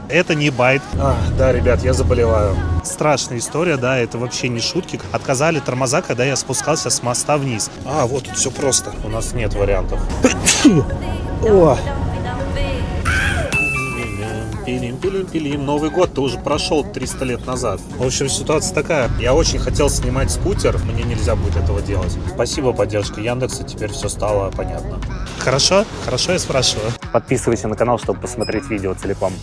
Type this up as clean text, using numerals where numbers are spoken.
Это не байт. Да, ребят, я заболеваю. Страшная история, да, это вообще не шутки. Отказали тормоза, когда я спускался с моста вниз. Вот тут все просто. У нас нет вариантов. О! Пилим. Новый год-то уже прошел 300 лет назад. В общем, ситуация такая. Я очень хотел снимать скутер, мне нельзя будет этого делать. Спасибо поддержке Яндекса, теперь все стало понятно. Хорошо? Хорошо, я спрашиваю. Подписывайся на канал, чтобы посмотреть видео целиком.